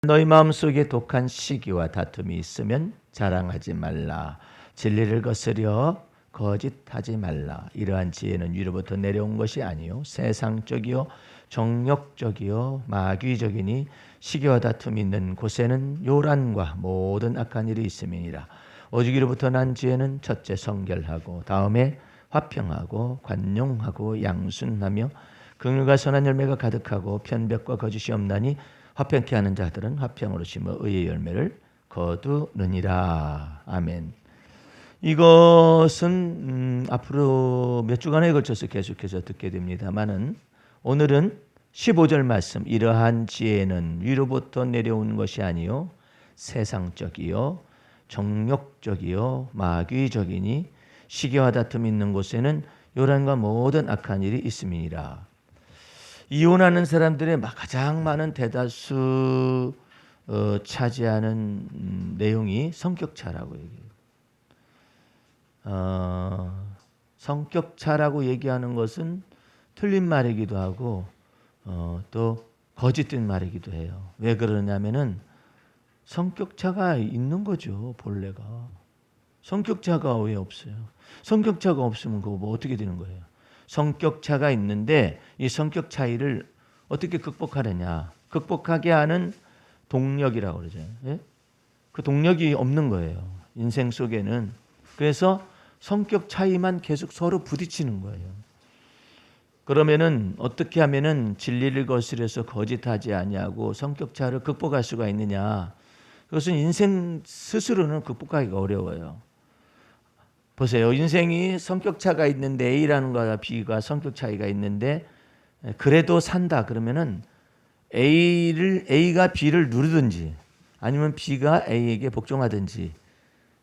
너희 마음속에 독한 시기와 다툼이 있으면 자랑하지 말라. 진리를 거스려 거짓하지 말라. 이러한 지혜는 위로부터 내려온 것이 아니요 세상적이요 정욕적이요 마귀적이니 시기와 다툼이 있는 곳에는 요란과 모든 악한 일이 있음이니라. 오직 위로부터 난 지혜는 첫째 성결하고 다음에 화평하고 관용하고 양순하며 긍휼과 선한 열매가 가득하고 편벽과 거짓이 없나니 화평케 하는 자들은 화평으로 심어 의의 열매를 거두느니라. 아멘. 이것은 앞으로 몇 주간에 걸쳐서 계속해서 듣게 됩니다마는 오늘은 15절 말씀, 이러한 지혜는 위로부터 내려온 것이 아니요 세상적이요 정욕적이요 마귀적이니 시기와 다툼이 있는 곳에는 요란과 모든 악한 일이 있음이니라. 이혼하는 사람들의 가장 많은 대다수 차지하는 내용이 성격차라고 얘기해요. 성격차라고 얘기하는 것은 틀린 말이기도 하고 또 거짓된 말이기도 해요. 왜 그러냐면은 성격차가 있는 거죠, 본래가. 성격차가 왜 없어요? 성격차가 없으면 그거 뭐 어떻게 되는 거예요? 성격차가 있는데 이 성격 차이를 어떻게 극복하느냐? 극복하게 하는 동력이라고 그러죠. 예? 그 동력이 없는 거예요. 인생 속에는. 그래서 성격 차이만 계속 서로 부딪히는 거예요. 그러면은 어떻게 하면은 진리를 거스려서 거짓하지 아니하고 성격 차를 극복할 수가 있느냐? 그것은 인생 스스로는 극복하기가 어려워요. 보세요. 인생이 성격차가 있는데 A라는 거와 B가 성격 차이가 있는데 그래도 산다 그러면은 A가 B를 누르든지 아니면 B가 A에게 복종하든지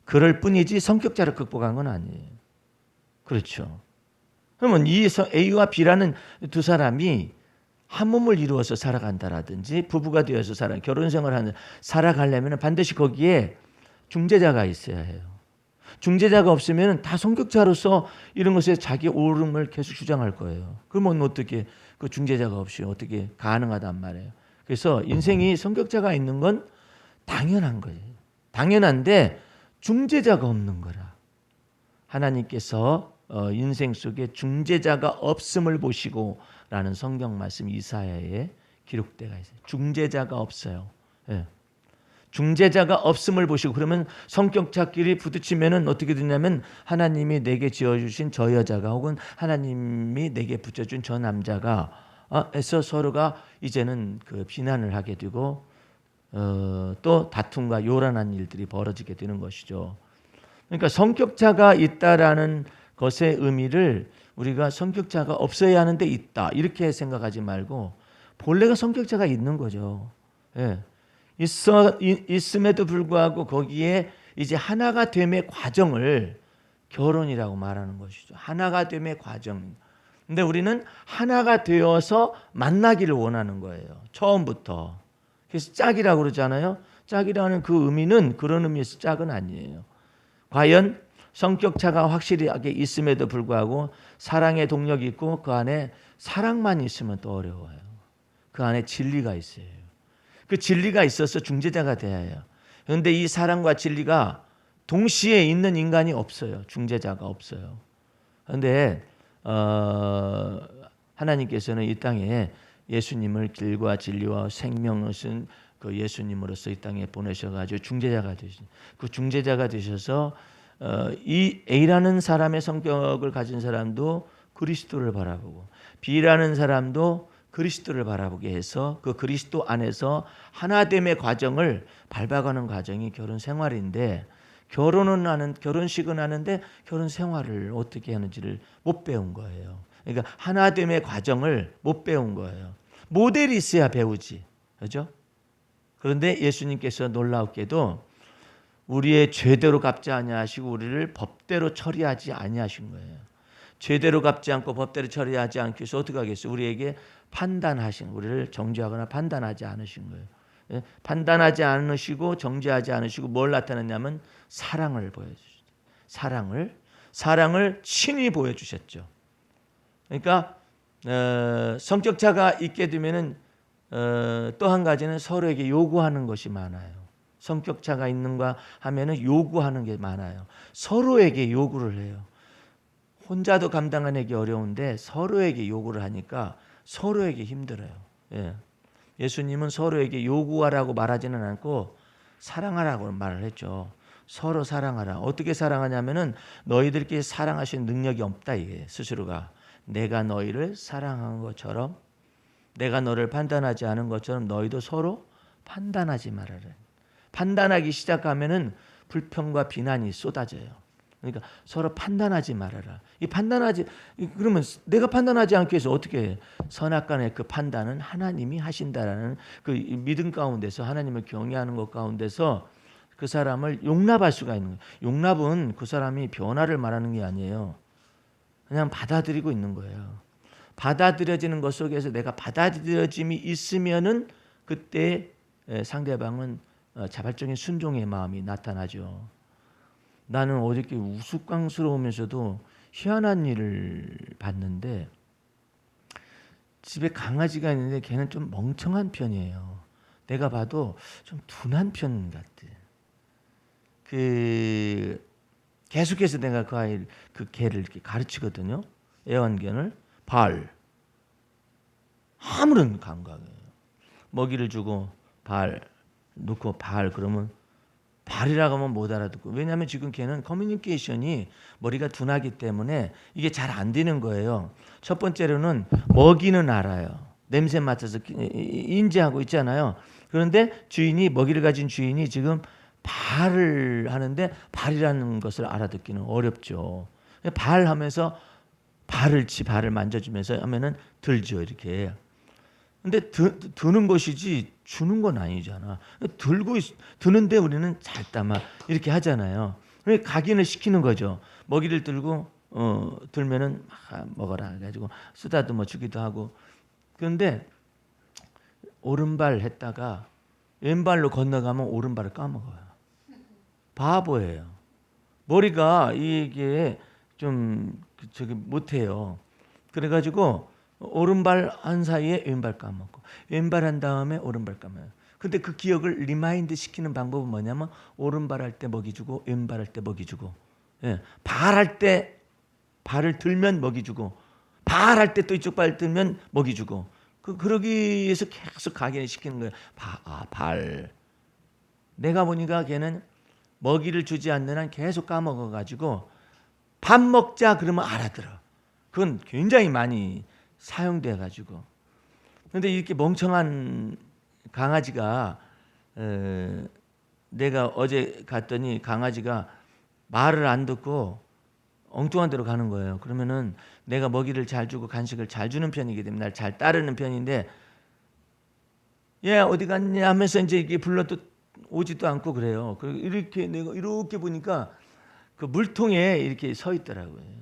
그럴 뿐이지 성격차를 극복한 건 아니에요. 그렇죠. 그러면 이 A와 B라는 두 사람이 한 몸을 이루어서 살아간다라든지 부부가 되어서 결혼 생활하는 살아가려면 반드시 거기에 중재자가 있어야 해요. 중재자가 없으면 다 성격차로서 이런 것에 자기 옳음을 계속 주장할 거예요. 그러면 어떻게 그 중재자가 없이 어떻게 가능하단 말이에요. 그래서 인생이 성격차가 있는 건 당연한 거예요. 당연한데 중재자가 없는 거라. 하나님께서 인생 속에 중재자가 없음을 보시고 라는 성경 말씀 이사야에 기록되어 있어요. 중재자가 없어요. 예. 중재자가 없음을 보시고 그러면 성격차끼리 부딪히면은 어떻게 되냐면 하나님이 내게 지어주신 저 여자가 혹은 하나님이 내게 붙여준 저 남자가 해서 서로가 이제는 그 비난을 하게 되고 또 다툼과 요란한 일들이 벌어지게 되는 것이죠. 그러니까 성격차가 있다라는 것의 의미를 우리가 성격차가 없어야 하는데 있다 이렇게 생각하지 말고 본래가 성격차가 있는 거죠. 예. 있음에도 불구하고 거기에 이제 하나가 됨의 과정을 결혼이라고 말하는 것이죠. 하나가 됨의 과정. 근데 우리는 하나가 되어서 만나기를 원하는 거예요. 처음부터. 그래서 짝이라고 그러잖아요. 짝이라는 그 의미는 그런 의미에서 짝은 아니에요. 과연 성격차가 확실하게 있음에도 불구하고 사랑의 동력이 있고 그 안에 사랑만 있으면 또 어려워요. 그 안에 진리가 있어요. 그 진리가 있어서 중재자가 돼야 해요. 그런데 이 사랑과 진리가 동시에 있는 인간이 없어요. 중재자가 없어요. 그런데 하나님께서는 이 땅에 예수님을 길과 진리와 생명을 쓴 그 예수님으로서 이 땅에 보내셔가지고 중재자가 되신 그 중재자가 되셔서 이 A라는 사람의 성격을 가진 사람도 그리스도를 바라보고 B라는 사람도 그리스도를 바라보게 해서 그 그리스도 안에서 하나됨의 과정을 밟아가는 과정이 결혼 생활인데 결혼식은 하는데 결혼 생활을 어떻게 하는지를 못 배운 거예요. 그러니까 하나됨의 과정을 못 배운 거예요. 모델이 있어야 배우지. 그렇죠? 그런데 예수님께서 놀랍게도 우리의 죄대로 갚지 아니하시고 우리를 법대로 처리하지 아니하신 거예요. 죄대로 갚지 않고 법대로 처리하지 않기 위해서 어떻게 하겠어요? 우리에게 판단하신 우리를 정죄하거나 판단하지 않으신 거예요. 예? 판단하지 않으시고 정죄하지 않으시고 뭘 나타냈냐면 사랑을 보여주셨죠. 사랑을 친히 보여주셨죠. 그러니까 성격차가 있게 되면은 또 한 가지는 서로에게 요구하는 것이 많아요. 성격 차가 있는가 하면은 요구하는 게 많아요. 서로에게 요구를 해요. 혼자도 감당하기 어려운데 서로에게 요구를 하니까 서로에게 힘들어요. 예. 예수님은 서로에게 요구하라고 말하지는 않고 사랑하라고 말을 했죠. 서로 사랑하라. 어떻게 사랑하냐면은 너희들끼리 사랑하실 능력이 없다 이게 스스로가. 내가 너희를 사랑한 것처럼 내가 너를 판단하지 않은 것처럼 너희도 서로 판단하지 말아라. 판단하기 시작하면은 불평과 비난이 쏟아져요. 그러니까 서로 판단하지 말아라. 이 판단하지 그러면 내가 판단하지 않기 위해서 어떻게 해? 선악간의 그 판단은 하나님이 하신다라는 그 믿음 가운데서 하나님을 경외하는 것 가운데서 그 사람을 용납할 수가 있는 거예요. 용납은 그 사람이 변화를 말하는 게 아니에요. 그냥 받아들이고 있는 거예요. 받아들여지는 것 속에서 내가 받아들여짐이 있으면은 그때 상대방은 자발적인 순종의 마음이 나타나죠. 나는 어저께 우스꽝스러우면서도 희한한 일을 봤는데 집에 강아지가 있는데 걔는 좀 멍청한 편이에요. 내가 봐도 좀 둔한 편 같아. 그 계속해서 내가 그 개를 이렇게 가르치거든요. 애완견을 아무런 감각이에요. 먹이를 주고 발 놓고 그러면 발이라고 하면 못 알아듣고. 왜냐하면 지금 걔는 커뮤니케이션이 머리가 둔하기 때문에 이게 잘 안 되는 거예요. 첫 번째로는 먹이는 알아요. 냄새 맡아서 인지하고 있잖아요. 그런데 먹이를 가진 주인이 지금 발을 하는데 발이라는 것을 알아듣기는 어렵죠. 발하면서 발을 만져주면서 하면은 들죠 이렇게. 근데 드는 것이지 주는 건 아니잖아. 드는데 우리는 잘 담아 이렇게 하잖아요. 각인을 시키는 거죠. 먹이를 들고 들면은 먹어라 해가지고 쓰다듬어 주기도 하고. 그런데 오른발 했다가 왼발로 건너가면 오른발을 까먹어요. 바보예요. 머리가 이게 좀 저기 못해요. 그래가지고 오른발 한 사이에 왼발 까먹고 왼발 한 다음에 오른발 까먹어요. 근데 그 기억을 리마인드 시키는 방법은 뭐냐면 오른발 할 때 먹이 주고 왼발 할 때 먹이 주고, 예. 발 할 때 발을 들면 먹이 주고 발 할 때 또 이쪽 발 들면 먹이 주고 그러기 위해서 계속 각인을 시키는 거예요. 발. 내가 보니까 걔는 먹이를 주지 않는 한 계속 까먹어 가지고 밥 먹자 그러면 알아들어. 그건 굉장히 많이 사용돼 가지고. 그런데 이렇게 멍청한 강아지가 내가 어제 갔더니 강아지가 말을 안 듣고 엉뚱한 데로 가는 거예요. 그러면은 내가 먹이를 잘 주고 간식을 잘 주는 편이기 때문에 날 잘 따르는 편인데 얘 어디 갔냐 하면서 이제 이게 불러도 오지도 않고 그래요. 그리고 이렇게 내가 이렇게 보니까 그 물통에 이렇게 서 있더라고요.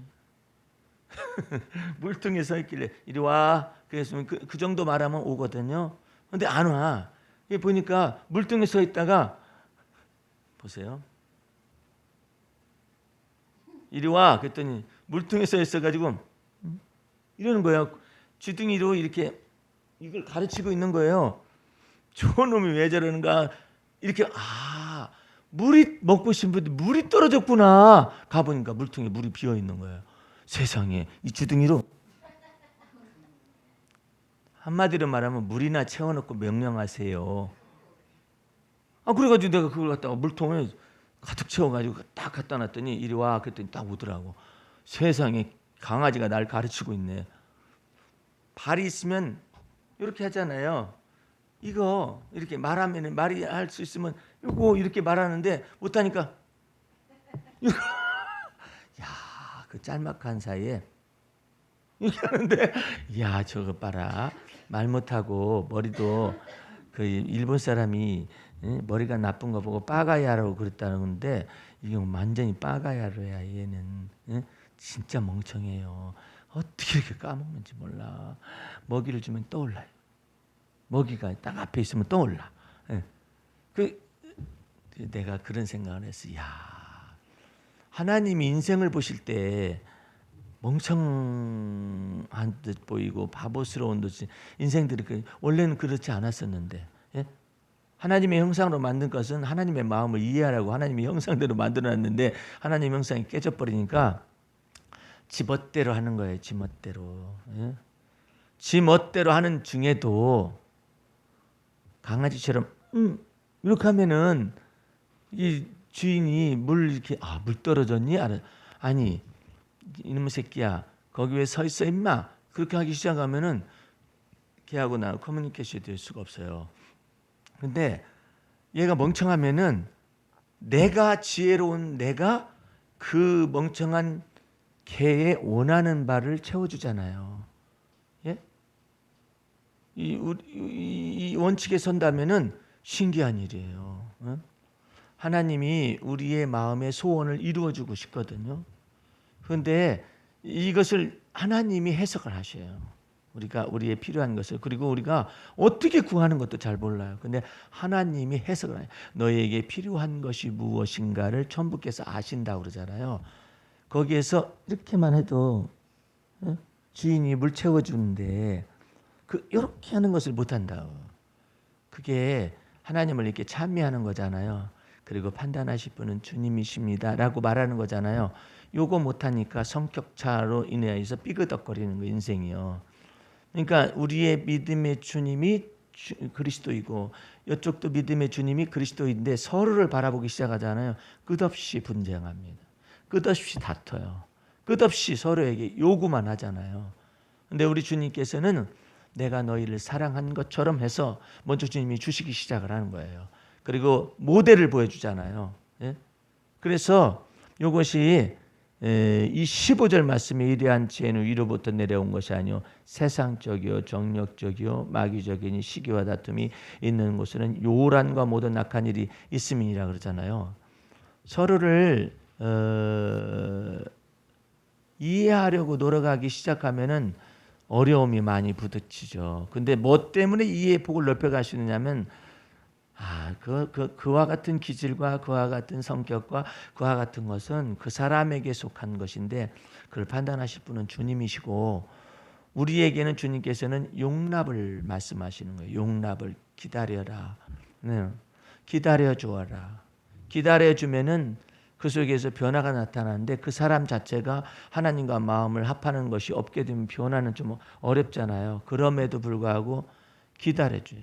물통에 서 있길래 이리 와. 그래서 그 정도 말하면 오거든요. 근데 안 와. 보니까 물통에 서 있다가 보세요. 이리 와. 그랬더니 물통에 서 있어가지고 이러는 거예요. 주둥이로 이렇게 이걸 가르치고 있는 거예요. 저놈이 왜 저러는가. 이렇게 물이 먹고 싶은데 물이 떨어졌구나. 가보니까 물통에 물이 비어 있는 거예요. 세상에 이 주둥이로 한마디로 말하면 물이나 채워놓고 명령하세요. 그래가지고 내가 그걸 갖다가 물통에 가득 채워가지고 딱 갖다 놨더니 이리 와 그랬더니 딱 오더라고. 세상에 강아지가 날 가르치고 있네. 발이 있으면 이렇게 하잖아요. 이거 이렇게 말하면 말이 할 수 있으면 이거 이렇게 말하는데 못하니까 그 짤막한 사이에 이렇게 하는데 저거 봐라. 말 못하고 머리도 그 일본 사람이 머리가 나쁜 거 보고 빠가야라고 그랬다는데 이게 완전히 빠가야로야. 얘는 진짜 멍청해요. 어떻게 이렇게 까먹는지 몰라. 먹이를 주면 떠올라요. 먹이가 딱 앞에 있으면 떠올라. 내가 그런 생각을 했어. 하나님이 인생을 보실 때 멍청한 듯 보이고 바보스러운 듯이 인생들이 원래는 그렇지 않았었는데, 예? 하나님의 형상으로 만든 것은 하나님의 마음을 이해하라고 하나님의 형상대로 만들어놨는데 하나님의 형상이 깨져버리니까 지멋대로 하는 거예요. 지멋대로. 예? 지멋대로 하는 중에도 강아지처럼 이렇게 하면은 이 주인이 물 떨어졌니? 아니 이놈의 새끼야 거기 왜 서 있어 임마? 그렇게 하기 시작하면은 걔하고 나 커뮤니케이션이 될 수가 없어요. 근데 얘가 멍청하면은 내가 지혜로운 내가 그 멍청한 걔의 원하는 바를 채워주잖아요. 예? 이 원칙에 선다면은 신기한 일이에요. 어? 하나님이 우리의 마음의 소원을 이루어주고 싶거든요. 그런데 이것을 하나님이 해석을 하셔요. 우리의 필요한 것을. 그리고 우리가 어떻게 구하는 것도 잘 몰라요. 근데 하나님이 해석을 해요. 너에게 필요한 것이 무엇인가를 천부께서 아신다고 그러잖아요. 거기에서 이렇게만 해도 주인이 물 채워주는데 이렇게 하는 것을 못한다. 그게 하나님을 이렇게 찬미하는 거잖아요. 그리고 판단하실 분은 주님이십니다 라고 말하는 거잖아요. 요거 못하니까 성격차로 인해서 삐그덕거리는 거 인생이요. 그러니까 우리의 믿음의 주님이 그리스도이고 이쪽도 믿음의 주님이 그리스도인데 서로를 바라보기 시작하잖아요. 끝없이 분쟁합니다. 끝없이 다퉈요. 끝없이 서로에게 요구만 하잖아요. 근데 우리 주님께서는 내가 너희를 사랑한 것처럼 해서 먼저 주님이 주시기 시작을 하는 거예요. 그리고 모델을 보여주잖아요. 예? 그래서 이것이 이 15절 말씀에 이러한 지혜는 위로부터 내려온 것이 아니요 세상적이요 정력적이요 마귀적이니 시기와 다툼이 있는 곳에는 요란과 모든 악한 일이 있음이니라 그러잖아요. 서로를 이해하려고 노력하기 시작하면은 어려움이 많이 부딪히죠. 근데 뭐 때문에 이해의 폭을 넓혀가시느냐면 그와 같은 기질과 그와 같은 성격과 그와 같은 것은 그 사람에게 속한 것인데 그걸 판단하실 분은 주님이시고 우리에게는 주님께서는 용납을 말씀하시는 거예요. 용납을 기다려라. 네. 기다려 주어라. 기다려 주면은 그 속에서 변화가 나타나는데 그 사람 자체가 하나님과 마음을 합하는 것이 없게 되면 변화는 좀 어렵잖아요. 그럼에도 불구하고 기다려줘요.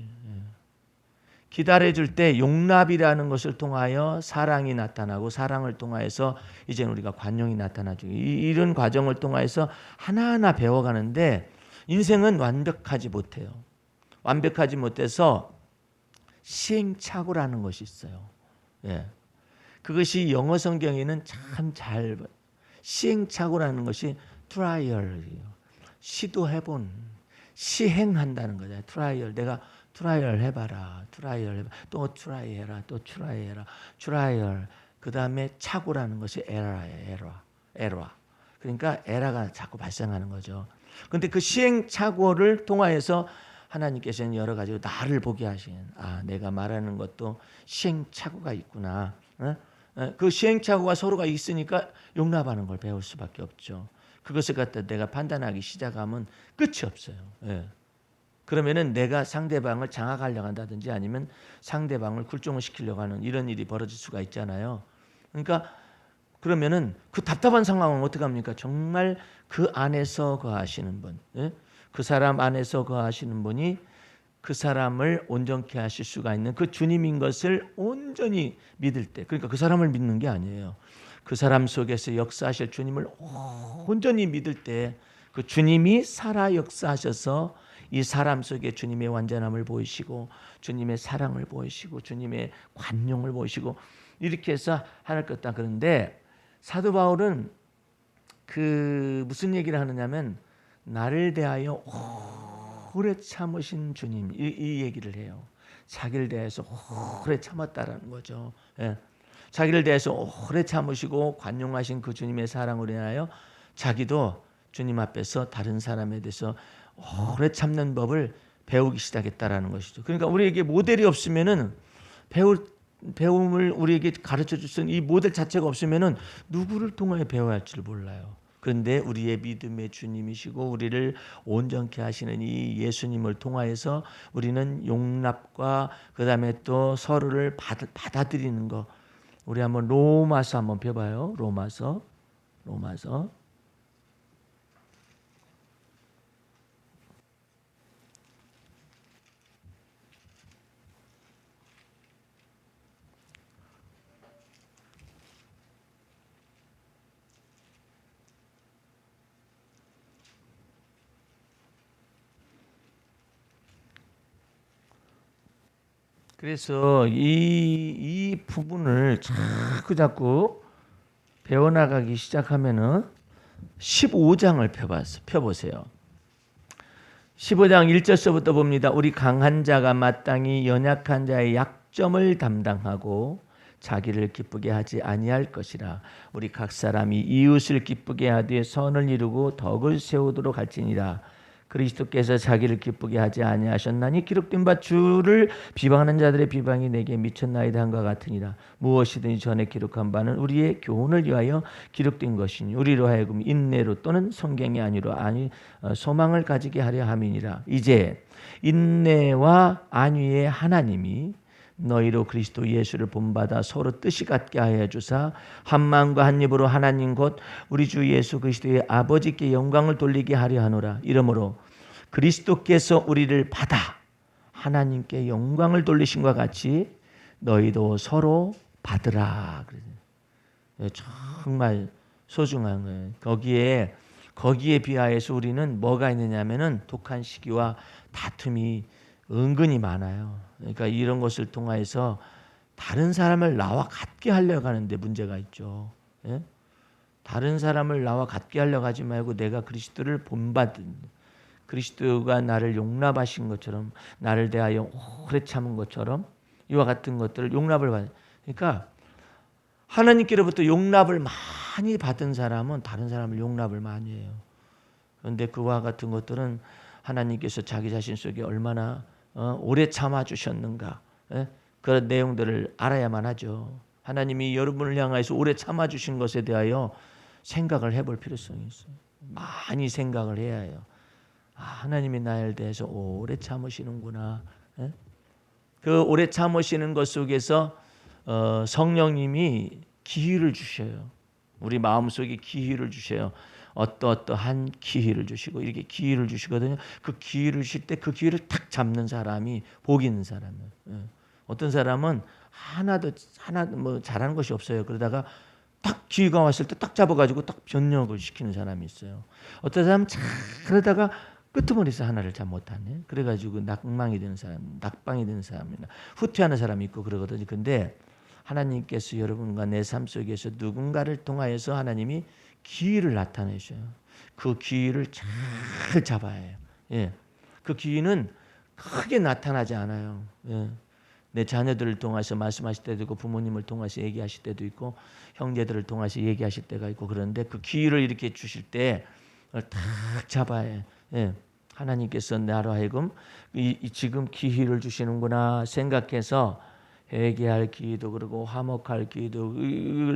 기다려줄 때 용납이라는 것을 통하여 사랑이 나타나고 사랑을 통하여서 이제 우리가 관용이 나타나죠. 이런 과정을 통하여서 하나하나 배워가는데 인생은 완벽하지 못해요. 완벽하지 못해서 시행착오라는 것이 있어요. 예. 그것이 영어 성경에는 참 잘 시행착오라는 것이 트라이얼이에요. 시도해본 시행한다는 거잖아요. 트라이얼 내가 트라이얼 해봐라. 트라이얼 해봐. 또 트라이해라. 또 트라이해라. 트라이얼 그 다음에 착오라는 것이 에러예요. 에러. 그러니까 에러가 자꾸 발생하는 거죠. 그런데 그 시행착오를 통하여서 하나님께서는 여러 가지로 나를 보게 하신 내가 말하는 것도 시행착오가 있구나. 그 시행착오가 서로가 있으니까 용납하는 걸 배울 수밖에 없죠. 그것을 갖다 내가 판단하기 시작하면 끝이 없어요. 예. 그러면은 내가 상대방을 장악하려고 한다든지 아니면 상대방을 굴종을 시키려고 하는 이런 일이 벌어질 수가 있잖아요. 그러니까 그러면은 그 답답한 상황은 어떻게 합니까? 정말 그 안에서 거하시는 분, 예? 그 사람 안에서 거하시는 분이 그 사람을 온전케 하실 수가 있는 그 주님인 것을 온전히 믿을 때, 그러니까 그 사람을 믿는 게 아니에요. 그 사람 속에서 역사하실 주님을 온전히 믿을 때 그 주님이 살아 역사하셔서 이 사람 속에 주님의 완전함을 보이시고 주님의 사랑을 보이시고 주님의 관용을 보이시고 이렇게 해서 하늘 것 다. 그런데 사도 바울은 그 무슨 얘기를 하느냐면 나를 대하여 오래 참으신 주님 이 얘기를 해요. 자기를 대해서 오래 참았다라는 거죠. 예. 자기를 대해서 오래 참으시고 관용하신 그 주님의 사랑을 인하여 자기도 주님 앞에서 다른 사람에 대해서 오래 참는 법을 배우기 시작했다라는 것이죠. 그러니까 우리에게 모델이 없으면은 배움을 우리에게 가르쳐 줄 수 있는 이 모델 자체가 없으면은 누구를 통하여 배워야 할지를 몰라요. 그런데 우리의 믿음의 주님이시고 우리를 온전케 하시는 이 예수님을 통하여서 우리는 용납과 그다음에 또 서로를 받아들이는 거. 우리 한번 로마서 한번 펴봐요. 로마서. 그래서 이 부분을 자꾸 배워나가기 시작하면은 15장을 펴보세요. 15장 1절서부터 봅니다. 우리 강한 자가 마땅히 연약한 자의 약점을 담당하고 자기를 기쁘게 하지 아니할 것이라. 우리 각 사람이 이웃을 기쁘게 하되 선을 이루고 덕을 세우도록 할지니라. 그리스도께서 자기를 기쁘게 하지 아니하셨나니 기록된 바 주를 비방하는 자들의 비방이 내게 미쳤나이다 한과 같으니라. 무엇이든지 전에 기록한 바는 우리의 교훈을 위하여 기록된 것이니 우리로 하여금 인내로 또는 성경이 아니로 소망을 가지게 하려 함이니라. 이제 인내와 안위의 하나님이 너희로 그리스도 예수를 본받아 서로 뜻이 같게 하여 주사 한 마음과 한 입으로 하나님 곧 우리 주 예수 그리스도의 아버지께 영광을 돌리게 하려 하노라. 이러므로 그리스도께서 우리를 받아 하나님께 영광을 돌리신과 같이 너희도 서로 받으라. 정말 소중한 거예요. 거기에 비하여서 우리는 뭐가 있느냐면은 독한 시기와 다툼이 은근히 많아요. 그러니까 이런 것을 통해서 다른 사람을 나와 같게 하려고 하는데 문제가 있죠. 예? 다른 사람을 나와 같게 하려고 하지 말고 내가 그리스도를 본받은 그리스도가 나를 용납하신 것처럼 나를 대하여 오래 참은 것처럼 이와 같은 것들을 용납을 받는. 그러니까 하나님께로부터 용납을 많이 받은 사람은 다른 사람을 용납을 많이 해요. 그런데 그와 같은 것들은 하나님께서 자기 자신 속에 얼마나 오래 참아주셨는가, 그런 내용들을 알아야만 하죠. 하나님이 여러분을 향해서 오래 참아주신 것에 대하여 생각을 해볼 필요성이 있어요. 많이 생각을 해야 해요. 하나님이 나에 대해서 오래 참으시는구나. 그 오래 참으시는 것 속에서 성령님이 기회를 주셔요. 우리 마음속에 기회를 주셔요. 어떠한 기회를 주시고 이렇게 기회를 주시거든요. 그 기회를 주실 때 그 기회를 탁 잡는 사람이 복 있는 사람이에요. 어떤 사람은 하나도 뭐 잘하는 것이 없어요. 그러다가 딱 기회가 왔을 때 딱 잡아가지고 딱 변력을 시키는 사람이 있어요. 어떤 사람은 그러다가 끄트머리에서 하나를 잘 못하네. 그래가지고 낙방이 되는 사람이나 후퇴하는 사람이 있고 그러거든요. 근데 하나님께서 여러분과 내 삶 속에서 누군가를 통하여서 하나님이 기회를 나타내셔요. 그 기회를 잘 잡아야 해요. 예. 그 기회는 크게 나타나지 않아요. 예. 내 자녀들을 통해서 말씀하실 때도 있고 부모님을 통해서 얘기하실 때도 있고 형제들을 통해서 얘기하실 때가 있고 그런데 그 기회를 이렇게 주실 때 딱 잡아야 해요. 예. 하나님께서 나로 하여금 지금 기회를 주시는구나 생각해서 회개할 기회도 그러고 화목할 기회도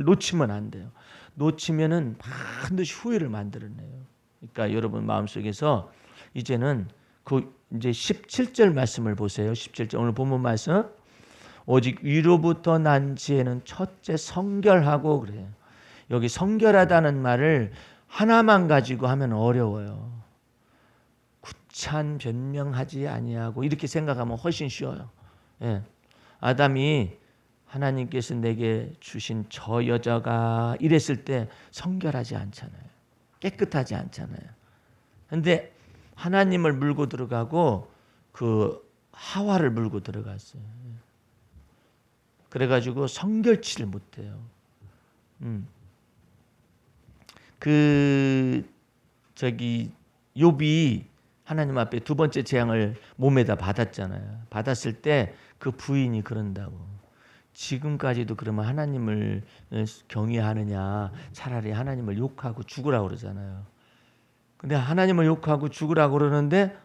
놓치면 안 돼요. 놓치면은 반드시 후회를 만들어내요. 그러니까 여러분 마음속에서 이제는 그 이제 17절 말씀을 보세요. 17절 오늘 본문 말씀. 오직 위로부터 난 지혜는 첫째 성결하고 그래요. 여기 성결하다는 말을 하나만 가지고 하면 어려워요. 구찬 변명하지 아니하고 이렇게 생각하면 훨씬 쉬워요. 예. 아담이 하나님께서 내게 주신 저 여자가 이랬을 때 성결하지 않잖아요. 깨끗하지 않잖아요. 그런데 하나님을 물고 들어가고 그 하와를 물고 들어갔어요. 그래가지고 성결치를 못해요. 욥이 하나님 앞에 두 번째 재앙을 몸에다 받았잖아요. 받았을 때 그 부인이 그런다고. 지금까지도 그러면 하나님을 경외하느냐? 차라리 하나님을 욕하고 죽으라고 그러잖아요. 근데 하나님을 욕하고 죽으라고 그러는데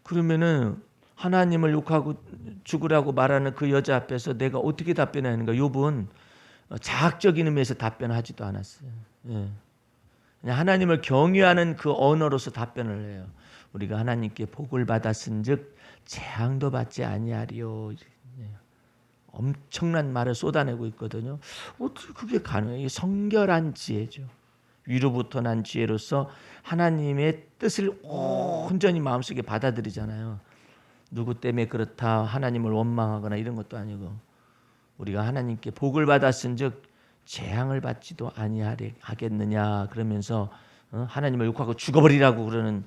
그러면은 하나님을 욕하고 죽으라고 말하는 그 여자 앞에서 내가 어떻게 답변하는가? 욥은 자학적인 의미에서 답변하지도 않았어요. 예. 그냥 하나님을 경외하는 그 언어로서 답변을 해요. 우리가 하나님께 복을 받았은즉 재앙도 받지 아니하리요. 엄청난 말을 쏟아내고 있거든요. 어떻게 그게 가능해요? 이게 성결한 지혜죠. 위로부터 난 지혜로서 하나님의 뜻을 온전히 마음속에 받아들이잖아요. 누구 때문에 그렇다 하나님을 원망하거나 이런 것도 아니고 우리가 하나님께 복을 받았은즉 재앙을 받지도 아니하겠느냐 그러면서 하나님을 욕하고 죽어버리라고 그러는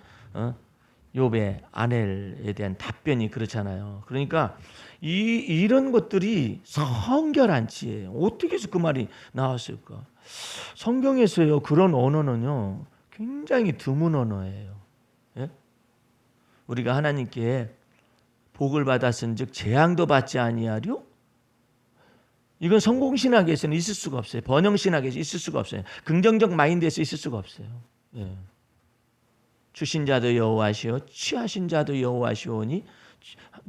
욥의 아넬에 대한 답변이 그렇잖아요. 그러니까 이런 것들이 성결한 지혜예요. 어떻게 해서 그 말이 나왔을까? 성경에서요 그런 언어는요 굉장히 드문 언어예요. 예? 우리가 하나님께 복을 받았은즉 재앙도 받지 아니하려? 이건 성공신학에서는 있을 수가 없어요. 번영신학에서 있을 수가 없어요. 긍정적 마인드에서 있을 수가 없어요. 예. 주신 자도 여호와시오 취하신 자도 여호와시오니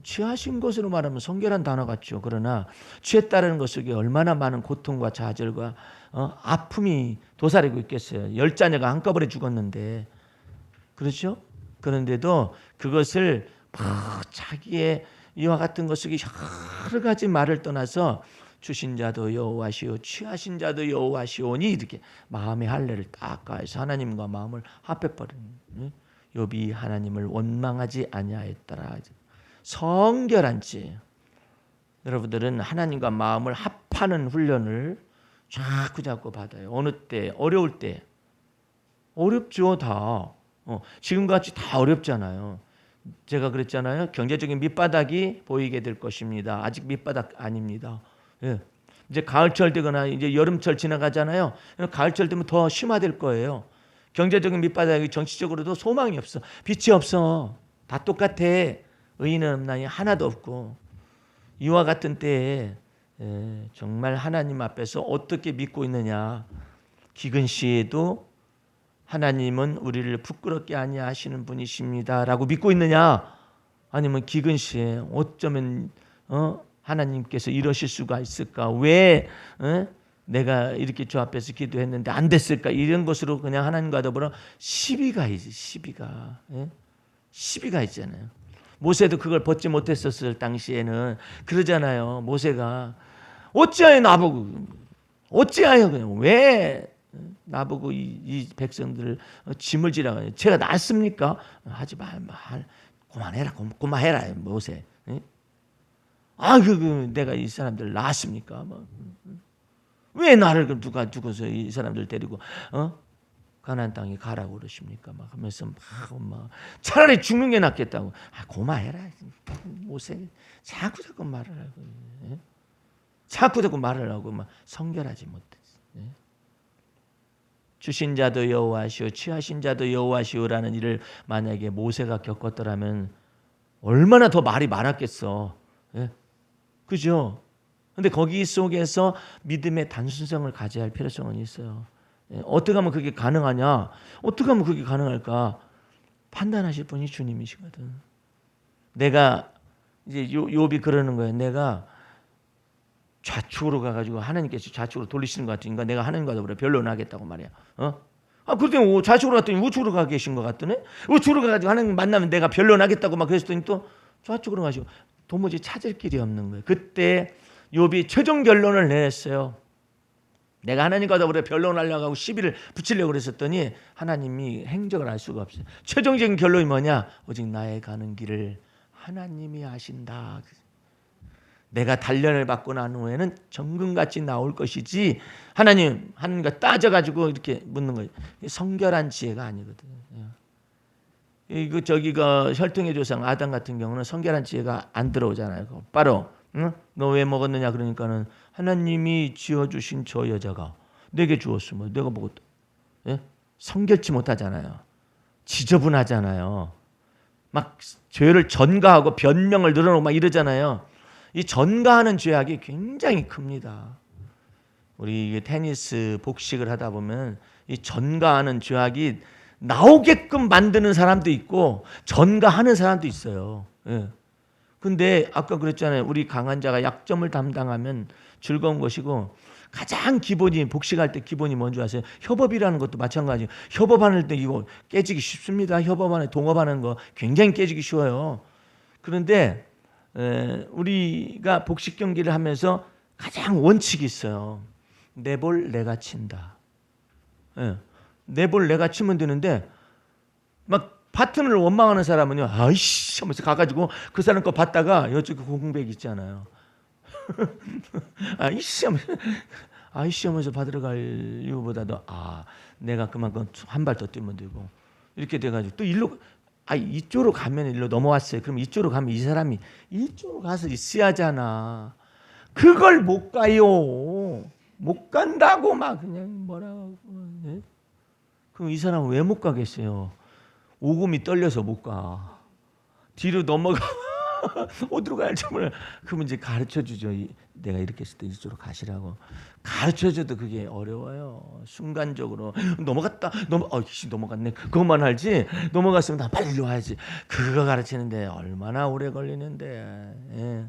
취하신 것으로 말하면 성결한 단어 같죠. 그러나 취했다는 것 속에 얼마나 많은 고통과 좌절과 아픔이 도사리고 있겠어요. 10자녀가 한꺼번에 죽었는데 그렇죠? 그런데도 그것을 자기의 이와 같은 것 속에 여러 가지 말을 떠나서 주신 자도 여호와시오 취하신 자도 여호와시오니 이렇게 마음의 할례를 딱 가해서 하나님과 마음을 합해버리는 욥이 하나님을 원망하지 아니하였더라. 성결한 지혜예요. 여러분들은 하나님과 마음을 합하는 훈련을 자꾸 받아요. 어느 때 어려울 때 어렵죠 다. 지금같이 다 어렵잖아요. 제가 그랬잖아요. 경제적인 밑바닥이 보이게 될 것입니다. 아직 밑바닥 아닙니다. 예. 이제 가을철 되거나 이제 여름철 지나가잖아요. 가을철 되면 더 심화될 거예요. 경제적인 밑바닥이 정치적으로도 소망이 없어. 빛이 없어. 다 똑같아. 의인은 없나니 하나도 없고. 이와 같은 때에 정말 하나님 앞에서 어떻게 믿고 있느냐. 기근 시에도 하나님은 우리를 부끄럽게 아니하시는 분이십니다라고 믿고 있느냐. 아니면 기근 시에 어쩌면 하나님께서 이러실 수가 있을까? 왜 내가 이렇게 주 앞에서 기도했는데 안 됐을까? 이런 것으로 그냥 하나님과 더불어 시비가 있잖아요. 모세도 그걸 벗지 못했었을 당시에는 그러잖아요. 모세가 어찌하여 나보고 어찌하여 그냥 왜 나보고 이 백성들을 짐을 지라고 제가 낫습니까? 하지 말 그만해라 고마해라 모세. 내가 이 사람들 낳았습니까? 왜 나를 누가서 이 사람들 데리고 가나안 땅에 가라고 그러십니까? 막 하면서 막 차라리 죽는 게 낫겠다고. 고마해라 모세. 자꾸 말을 하고 자꾸 말을 하고 막 성결하지 못했어. 주신 자도 여호와시오 취하신 자도 여호와시오라는 일을 만약에 모세가 겪었더라면 얼마나 더 말이 많았겠어. 그죠? 근데 거기 속에서 믿음의 단순성을 가져야 할 필요성은 있어요. 어떻게 하면 그게 가능하냐? 어떻게 하면 그게 가능할까? 판단하실 분이 주님이시거든. 내가 이제 욥이 그러는 거예요. 내가 좌측으로 가가지고 하나님께서 좌측으로 돌리시는 것 같으니까 내가 하나님과 더불어 변론하겠다고 말이야. 그랬더니 좌측으로 갔더니 우측으로 가 계신 것 같더네. 우측으로 가가지고 하나님 만나면 내가 변론하겠다고 막 그랬더니 또 좌측으로 가시고 도무지 찾을 길이 없는 거예요. 그때 욥이 최종 결론을 내렸어요. 내가 하나님과 더불어 변론하려고 하고 시비를 붙이려고 그랬었더니 하나님이 행적을 알 수가 없어요. 최종적인 결론이 뭐냐? 오직 나의 가는 길을 하나님이 아신다. 내가 단련을 받고 난 후에는 정금같이 나올 것이지 하나님과 따져가지고 이렇게 묻는 거예요. 성결한 지혜가 아니거든요. 저기가 혈통의 조상 아담 같은 경우는 성결한 지혜가 안 들어오잖아요. 바로 너 왜 먹었느냐 그러니까는 하나님이 지어주신 저 여자가 내게 주었으면 내가 먹었다. 성결치 못하잖아요. 지저분하잖아요. 막 죄를 전가하고 변명을 늘어놓고 막 이러잖아요. 이 전가하는 죄악이 굉장히 큽니다. 우리 테니스 복식을 하다 보면 이 전가하는 죄악이 나오게끔 만드는 사람도 있고 전가하는 사람도 있어요. 근데 아까 그랬잖아요. 우리 강한 자가 약점을 담당하면 즐거운 것이고 가장 기본이 복식할 때 기본이 뭔지 아세요? 협업이라는 것도 마찬가지예요. 협업하는 때 이거 깨지기 쉽습니다. 협업하는 동업하는 거 굉장히 깨지기 쉬워요. 그런데 우리가 복식 경기를 하면서 가장 원칙이 있어요. 내 볼 내가 친다. 내 볼 내가 치면 되는데 막 파트너를 원망하는 사람은요, 아이씨 하면서 가가지고 그 사람 거 봤다가 이쪽에 공백 있잖아요. 아이씨 하면서 받으러 갈 이유보다도 내가 그만큼 한 발 더 뛰면 되고 이렇게 돼가지고 또 일로 이쪽으로 가면 일로 넘어왔어요. 그럼 이쪽으로 가면 이 사람이 이쪽으로 가서 있어야잖아. 그걸 못 가요. 못 간다고 막 그냥 뭐라고. 네? 그럼 이 사람은 왜 못 가겠어요? 오금이 떨려서 못 가. 뒤로 넘어가. 어디로 가야지 몰라. 그러면 이제 가르쳐 주죠. 내가 이렇게 했을 때 이쪽으로 가시라고. 가르쳐 줘도 그게 어려워요. 순간적으로 넘어갔다. 넘어갔네. 그것만 알지. 넘어갔으면 나 빨리 일로 와야지. 그거 가르치는데 얼마나 오래 걸리는데. 예.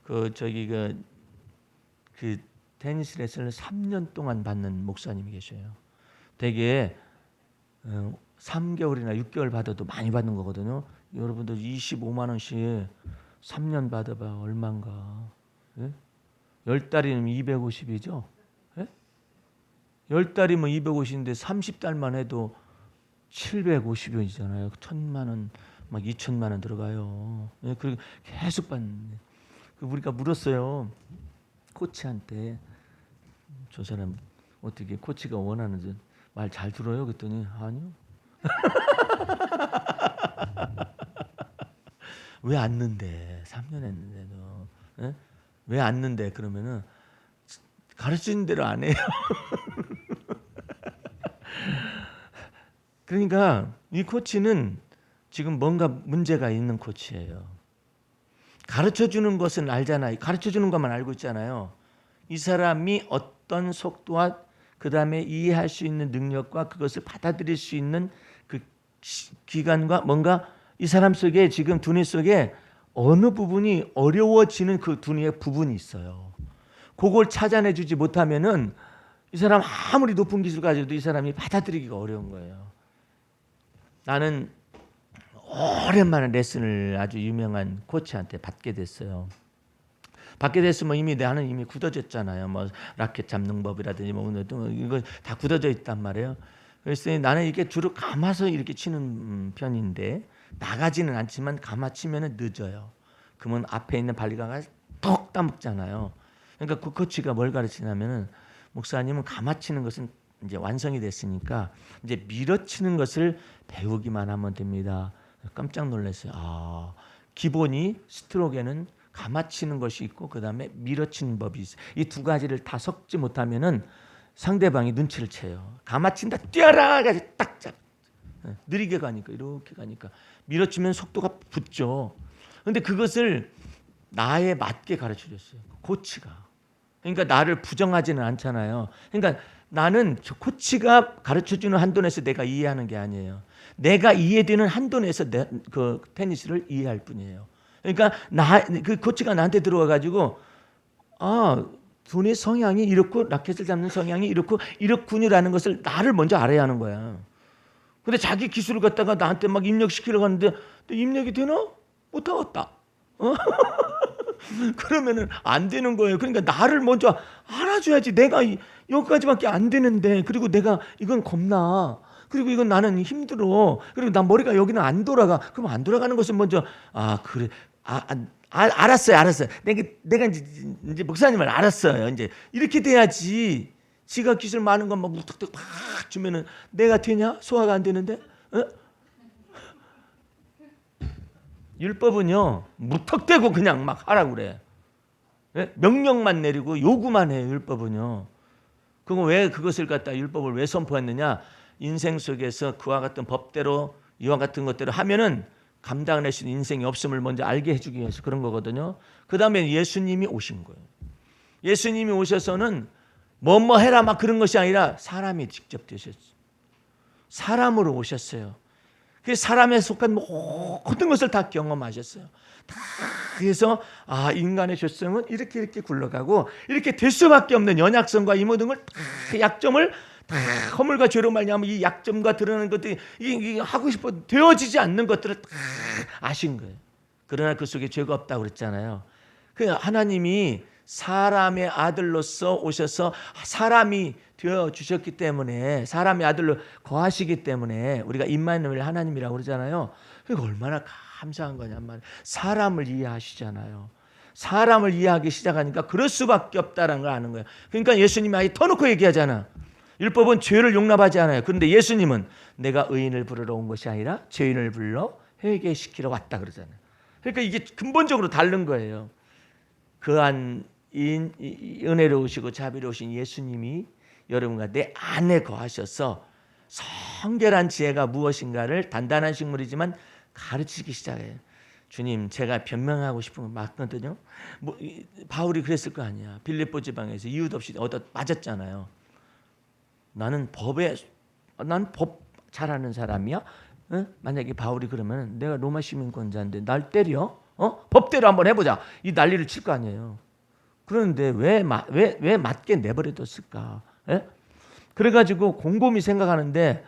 그 테니스 레슨을 3년 동안 받는 목사님이 계셔요. 되게 3개월이나 6개월 받아도 많이 받는 거거든요. 여러분들 25만 원씩 3년 받아봐 얼마인가? 예? 10달이면 250이죠? 예? 10달이면 250인데 30달만 해도 750원이잖아요. 1,000만 원, 막 2천만 원 들어가요. 예? 그리고 계속 받는데 우리가 물었어요. 코치한테 저 사람 어떻게 코치가 원하는지 말 잘 들어요? 그랬더니 아니요. 왜 안 는데 3년 했는데도 예? 왜 안 는데 그러면은 가르치는 대로 안 해요. 그러니까 이 코치는 지금 뭔가 문제가 있는 코치예요. 가르쳐 주는 것은 알잖아요. 가르쳐 주는 것만 알고 있잖아요. 이 사람이 어떤 속도와 그 다음에 이해할 수 있는 능력과 그것을 받아들일 수 있는 그 기간과 뭔가 이 사람 속에 지금 두뇌 속에 어느 부분이 어려워지는 그 두뇌의 부분이 있어요. 그걸 찾아내 주지 못하면은 이 사람 아무리 높은 기술 가지고도 이 사람이 받아들이기가 어려운 거예요. 나는 오랜만에 레슨을 아주 유명한 코치한테 받게 됐어요. 받게 됐으면 나는 이미 굳어졌잖아요. 뭐 라켓 잡는 법이라든지 뭐 이거 다 굳어져 있단 말이에요. 그래서 나는 이렇게 주로 감아서 이렇게 치는 편인데 나가지는 않지만 감아 치면은 늦어요. 그러면 앞에 있는 발리가가 톡 따먹잖아요. 그러니까 그 코치가 뭘 가르치냐면은 목사님은 감아 치는 것은 이제 완성이 됐으니까 이제 밀어치는 것을 배우기만 하면 됩니다. 깜짝 놀랐어요. 기본이 스트로크에는 감아치는 것이 있고 그 다음에 밀어치는 법이 있어요. 이 두 가지를 다 섞지 못하면은 상대방이 눈치를 채요. 감아친다 뛰어라 가지고 딱 잡. 느리게 가니까 이렇게 가니까 밀어치면 속도가 붙죠. 그런데 그것을 나에 맞게 가르쳐줬어요. 코치가. 그러니까 나를 부정하지는 않잖아요. 그러니까 나는 코치가 가르쳐주는 한도 내에서 내가 이해하는 게 아니에요. 내가 이해되는 한도 내에서 그 테니스를 이해할 뿐이에요. 그러니까 그 코치가 나한테 들어와 가지고 두뇌 성향이 이렇고 라켓을 잡는 성향이 이렇군요라는 것을 나를 먼저 알아야 하는 거야. 근데 자기 기술을 갖다가 나한테 막 입력시키려고 하는데 입력이 되나? 못하겠다. 그러면은 안 되는 거예요. 그러니까 나를 먼저 알아줘야지. 내가 여기까지밖에 안 되는데, 그리고 내가 이건 겁나. 그리고 이건 나는 힘들어. 그리고 나 머리가 여기는 안 돌아가. 그럼 안 돌아가는 것은 먼저 그래. 알았어요. 내가 이제 목사님을 알았어요. 이제 이렇게 돼야지. 지가 기술 많은 것만 무턱턱 막 주면은 내가 되냐? 소화가 안 되는데? 율법은요 무턱대고 그냥 막 하라고 그래. 명령만 내리고 요구만 해요. 율법은요. 그거 왜 그것을 갖다 율법을 왜 선포했느냐? 인생 속에서 그와 같은 법대로 이와 같은 것대로 하면은 감당할 수 있는 인생이 없음을 먼저 알게 해주기 위해서 그런 거거든요. 그 다음에 예수님이 오신 거예요. 예수님이 오셔서는 뭐뭐 해라 막 그런 것이 아니라 사람이 직접 되셨어요. 사람으로 오셨어요. 그 사람에 속한 모든 것을 다 경험하셨어요. 다 그래서 인간의 죄성은 이렇게 굴러가고 이렇게 될 수밖에 없는 연약성과 이 모든 걸 다 약점을 다 허물과 죄로 말미암아 이 약점과 드러나는 것들이 이 하고 싶어 되어지지 않는 것들을 다 아신 거예요. 그러나 그 속에 죄가 없다고 그랬잖아요. 그 하나님이 사람의 아들로서 오셔서 사람이 되어 주셨기 때문에 사람의 아들로 거하시기 때문에 우리가 임마누엘 하나님이라고 그러잖아요. 그게 얼마나 감사한 거냔 말이에요. 사람을 이해하시잖아요. 사람을 이해하기 시작하니까 그럴 수밖에 없다는 걸 아는 거예요. 그러니까 예수님이 아예 터놓고 얘기하잖아. 율법은 죄를 용납하지 않아요. 그런데 예수님은 내가 의인을 부르러 온 것이 아니라 죄인을 불러 회개시키러 왔다 그러잖아요. 그러니까 이게 근본적으로 다른 거예요. 그한 은혜로우시고 자비로우신 예수님이 여러분과 내 안에 거하셔서 성결한 지혜가 무엇인가를 단단한 식물이지만 가르치기 시작해요. 주님, 제가 변명하고 싶은 건 맞거든요. 바울이 그랬을 거 아니야. 빌립보 지방에서 이유도 없이 얻어 맞았잖아요. 나는 법 잘하는 사람이야. 만약에 바울이 그러면 내가 로마 시민권자인데 날 때려? 법대로 한번 해보자. 이 난리를 칠 거 아니에요. 그런데 왜 맞게 내버려뒀을까? 그래가지고 곰곰이 생각하는데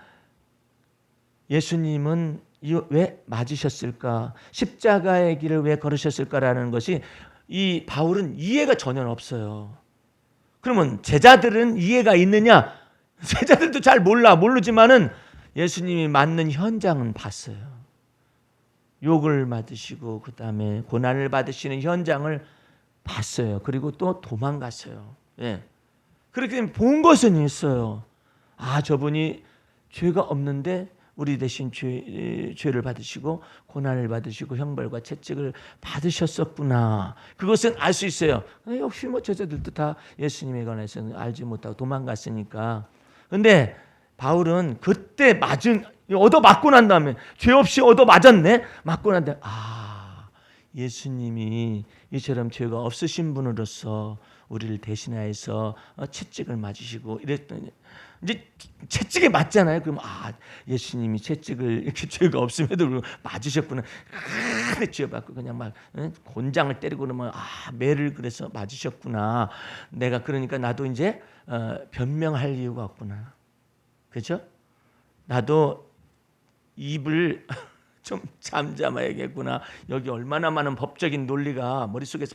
예수님은 왜 맞으셨을까? 십자가의 길을 왜 걸으셨을까라는 것이 이 바울은 이해가 전혀 없어요. 그러면 제자들은 이해가 있느냐? 제자들도 잘 모르지만은 예수님이 맞는 현장은 봤어요. 욕을 받으시고 그 다음에 고난을 받으시는 현장을 봤어요. 그리고 또 도망갔어요. 그렇게 되면 본 것은 있어요. 저분이 죄가 없는데 우리 대신 죄를 받으시고 고난을 받으시고 형벌과 채찍을 받으셨었구나. 그것은 알 수 있어요. 역시 제자들도 다 예수님에 관해서는 알지 못하고 도망갔으니까. 근데 바울은 그때 얻어맞고 난 다음에 죄 없이 얻어맞았네. 맞고 난 다음에 예수님이 이처럼 죄가 없으신 분으로서 우리를 대신하여서 채찍을 맞으시고 이랬더니 이제 채찍에 맞잖아요. 그럼 예수님이 채찍을 이렇게 죄가 없음에도 맞으셨구나. 내 죄 받고 그냥 막 곤장을 때리고 그러면 매를 그래서 맞으셨구나. 내가 그러니까 나도 이제 변명할 이유가 없구나. 그렇죠? 나도 입을 좀 잠잠해야겠구나. 여기 얼마나 많은 법적인 논리가 머릿속에서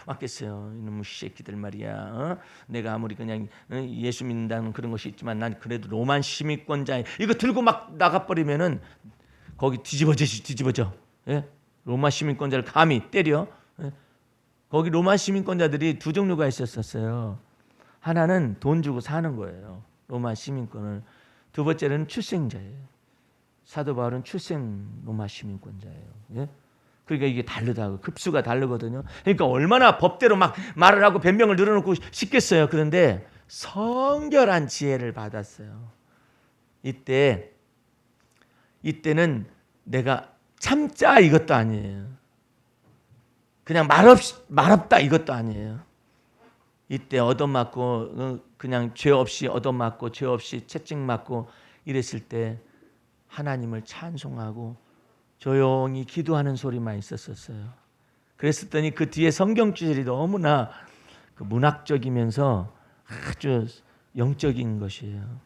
왔겠어요. 이놈의 새끼들 말이야. 내가 아무리 그냥 예수 믿는다는 그런 것이 있지만 난 그래도 로마 시민권자 이거 들고 막 나가버리면은 거기 뒤집어져. 로마 시민권자를 감히 때려. 거기 로마 시민권자들이 두 종류가 있었어요. 하나는 돈 주고 사는 거예요. 로마 시민권을. 두 번째는 출생자예요. 사도 바울은 출생 로마 시민권자예요. 그러니까 이게 다르다고 급수가 다르거든요. 그러니까 얼마나 법대로 막 말을 하고 변명을 늘어놓고 싶겠어요. 그런데 성결한 지혜를 받았어요. 이때는 내가 참자 이것도 아니에요. 그냥 말없다 이것도 아니에요. 이때 얻어맞고 그냥 죄 없이 얻어맞고 죄 없이 채찍 맞고 이랬을 때 하나님을 찬송하고 조용히 기도하는 소리만 있었어요. 그랬더니 그 뒤에 성경 구절이 너무나 문학적이면서 아주 영적인 것이에요.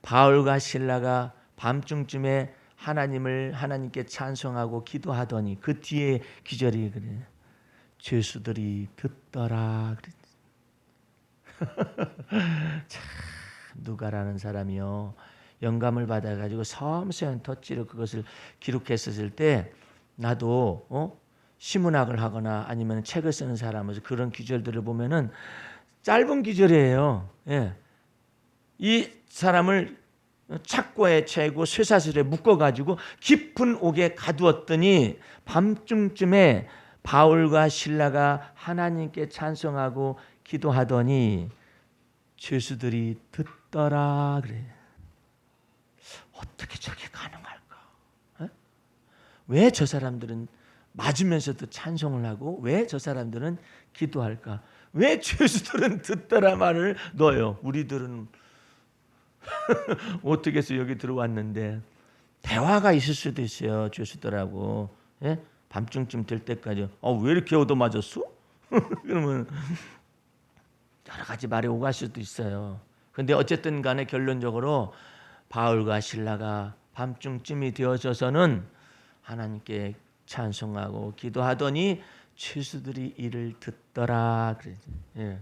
바울과 실라가 밤중쯤에 하나님께 찬송하고 기도하더니 그 뒤에 구절이 그래. 죄수들이 듣더라. 참 누가라는 사람이요. 영감을 받아가지고 섬세한 터치로 그것을 기록했었을 때 나도 시문학을 하거나 아니면 책을 쓰는 사람으로서 그런 구절들을 보면은 짧은 구절이에요. 이 사람을 착고에 채고 쇠사슬에 묶어가지고 깊은 옥에 가두었더니 밤중쯤에 바울과 실라가 하나님께 찬송하고 기도하더니 죄수들이 듣더라 그래. 어떻게 저게 가능할까? 왜 저 사람들은 맞으면서도 찬송을 하고 왜 저 사람들은 기도할까? 왜 죄수들은 듣더라 말을 넣어요? 우리들은 어떻게 해서 여기 들어왔는데 대화가 있을 수도 있어요. 죄수들하고. 예? 밤중쯤 될 때까지 왜 이렇게 얻어맞았어? 그러면 여러 가지 말이 오갈 수도 있어요. 근데 어쨌든 간에 결론적으로 바울과 실라가 밤중쯤이 되어져서는 하나님께 찬송하고 기도하더니 죄수들이 이를 듣더라. 예.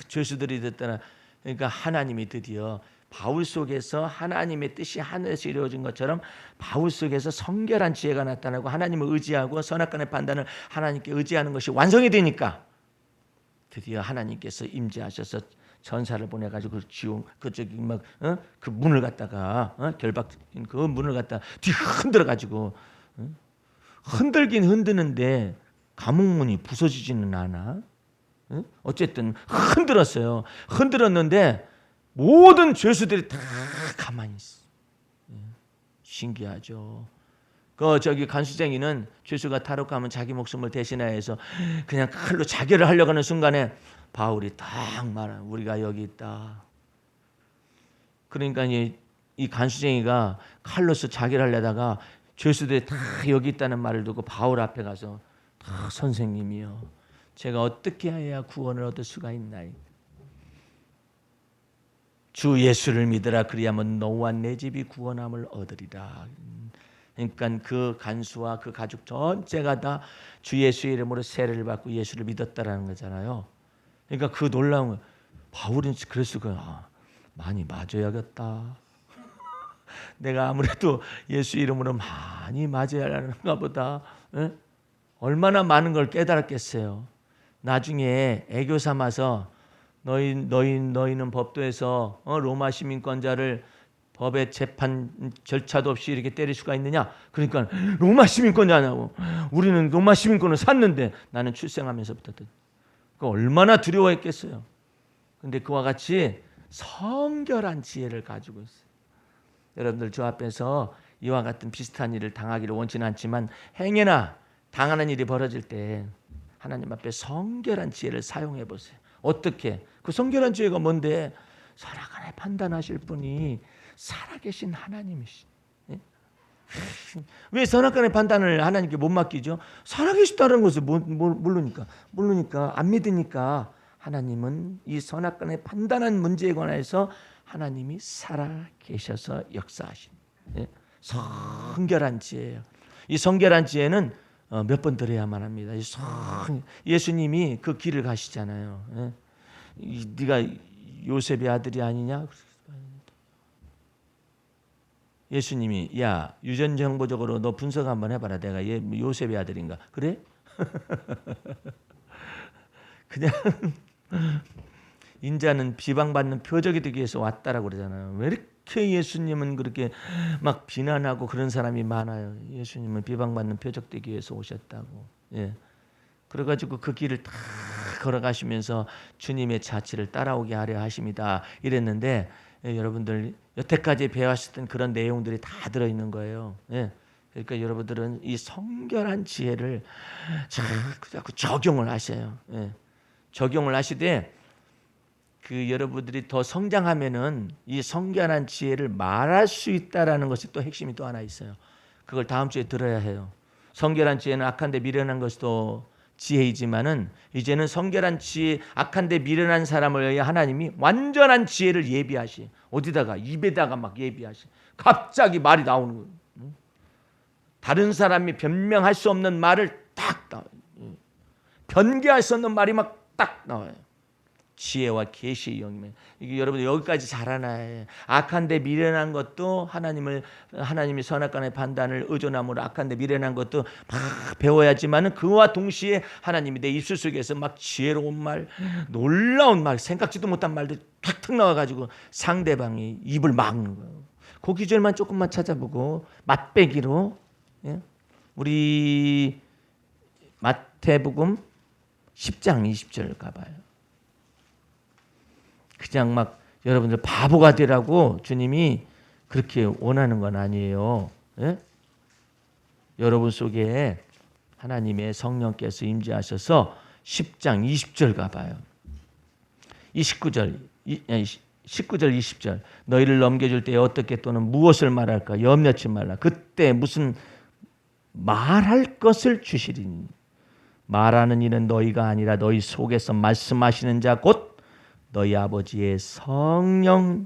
죄수들이 듣더라. 그러니까 하나님이 드디어 바울 속에서 하나님의 뜻이 하늘에서 이루어진 것처럼 바울 속에서 성결한 지혜가 나타나고 하나님을 의지하고 선악간의 판단을 하나님께 의지하는 것이 완성이 되니까 드디어 하나님께서 임재하셔서 전사를 보내가지고 그 문을 갖다가 결박인 그 문을 갖다 뒤 흔들어가지고 흔들긴 흔드는데 감옥문이 부서지지는 않아. 어쨌든 흔들었어요. 흔들었는데 모든 죄수들이 다 가만히 있어. 신기하죠. 간수쟁이는 죄수가 탈옥하면 자기 목숨을 대신하여서 그냥 칼로 자결을 하려고 하는 순간에 바울이 딱 말하 우리가 여기 있다. 그러니까 이 간수쟁이가 칼로서 자결하려다가 죄수들이 다 여기 있다는 말을 듣고 바울 앞에 가서 다 선생님이요. 제가 어떻게 해야 구원을 얻을 수가 있나요? 주 예수를 믿으라 그리하면 너와 내 집이 구원함을 얻으리라. 그러니까 그 간수와 그 가족 전체가 다 주 예수의 이름으로 세례를 받고 예수를 믿었다라는 거잖아요. 그러니까 그 놀라운 거 바울은 그랬을 거야. 많이 맞아야겠다. 내가 아무래도 예수 이름으로 많이 맞아야 하는가 보다. 에? 얼마나 많은 걸 깨달았겠어요. 나중에 애교 삼아서 너희는 법도에서 로마 시민권자를 법의 재판 절차도 없이 이렇게 때릴 수가 있느냐? 그러니까 로마 시민권자냐고. 우리는 로마 시민권을 샀는데 나는 출생하면서부터 얼마나 두려워했겠어요. 근데 그와 같이 성결한 지혜를 가지고 있어요. 여러분들 저 앞에서 이와 같은 비슷한 일을 당하기를 원치는 않지만 행여나 당하는 일이 벌어질 때 하나님 앞에 성결한 지혜를 사용해 보세요. 어떻게? 그 성결한 지혜가 뭔데? 선악간에 판단하실 분이 살아계신 하나님이시. 예? 왜 선악간의 판단을 하나님께 못 맡기죠? 살아계시다는 것을 모르니까 안 믿으니까 하나님은 이 선악간의 판단한 문제에 관해서 하나님이 살아계셔서 역사하신 성결한 지혜예요. 이 성결한 지혜는 몇 번 들어야만 합니다. 예수님이 그 길을 가시잖아요. 네가 요셉의 아들이 아니냐? 예수님이 야 유전정보적으로 너 분석 한번 해봐라. 내가 요셉의 아들인가? 그래? 그냥 인자는 비방받는 표적이 되기 위해서 왔다라고 그러잖아요. 왜 이렇게 예수님은 그렇게 막 비난하고 그런 사람이 많아요. 예수님은 비방받는 표적 되기 위해서 오셨다고. 예. 그래가지고 그 길을 다 걸어가시면서 주님의 자취를 따라오게 하려 하십니다. 이랬는데 여러분들 여태까지 배워왔던 그런 내용들이 다 들어있는 거예요. 예. 그러니까 여러분들은 이 성결한 지혜를 자꾸 적용을 하셔요. 예. 적용을 하시되 여러분들이 더 성장하면은 이 성결한 지혜를 말할 수 있다라는 것이 또 핵심이 또 하나 있어요. 그걸 다음 주에 들어야 해요. 성결한 지혜는 악한데 미련한 것도 지혜이지만은 이제는 성결한 지혜, 악한데 미련한 사람을 위해 하나님이 완전한 지혜를 예비하시. 어디다가 입에다가 막 예비하시. 갑자기 말이 나오는 거예요. 다른 사람이 변명할 수 없는 말을 딱 나와요. 변개할 수 없는 말이 막 딱 나와요. 지혜와 계시의 영이면 이게 여러분 여기까지 자라나요. 악한데 미련한 것도 하나님이 선악간의 판단을 의존함으로 악한데 미련한 것도 막 배워야지만은 그와 동시에 하나님이 내 입술 속에서 막 지혜로운 말, 놀라운 말, 생각지도 못한 말들 탁탁 나와가지고 상대방이 입을 막는 거예요. 그 기절만 조금만 찾아보고 맛배기로 우리 마태복음 10장 20절 가봐요. 그냥 막 여러분들 바보가 되라고 주님이 그렇게 원하는 건 아니에요. 예? 여러분 속에 하나님의 성령께서 임재하셔서 10장 20절 가봐요. 19절, 19절 20절 너희를 넘겨줄 때 어떻게 또는 무엇을 말할까 염려치 말라. 그때 무슨 말할 것을 주시리니 말하는 이는 너희가 아니라 너희 속에서 말씀하시는 자 곧 너희 아버지의 성령이시니라.